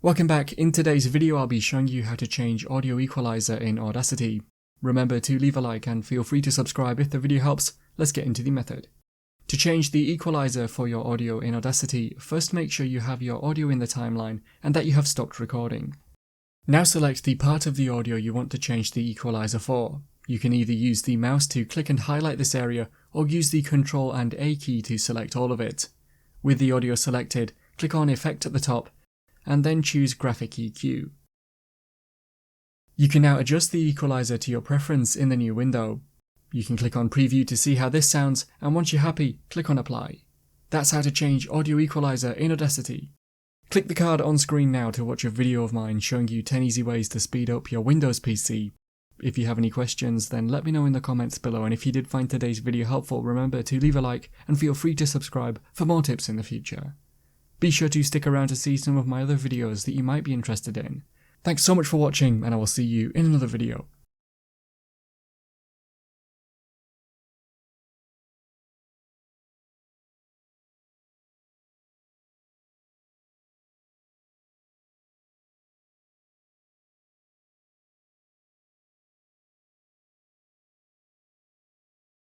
Welcome back. In today's video I'll be showing you how to change audio equalizer in Audacity. Remember to leave a like and feel free to subscribe if the video helps. Let's get into the method. To change the equalizer for your audio in Audacity, first make sure you have your audio in the timeline and that you have stopped recording. Now select the part of the audio you want to change the equalizer for. You can either use the mouse to click and highlight this area or use the Ctrl and A key to select all of it. With the audio selected, click on Effect at the top and then choose Graphic EQ. You can now adjust the equalizer to your preference in the new window. You can click on Preview to see how this sounds, and once you're happy, click on Apply. That's how to change audio equalizer in Audacity. Click the card on screen now to watch a video of mine showing you 10 easy ways to speed up your Windows PC. If you have any questions, then let me know in the comments below, and if you did find today's video helpful, remember to leave a like and feel free to subscribe for more tips in the future. Be sure to stick around to see some of my other videos that you might be interested in. Thanks so much for watching, and I will see you in another video.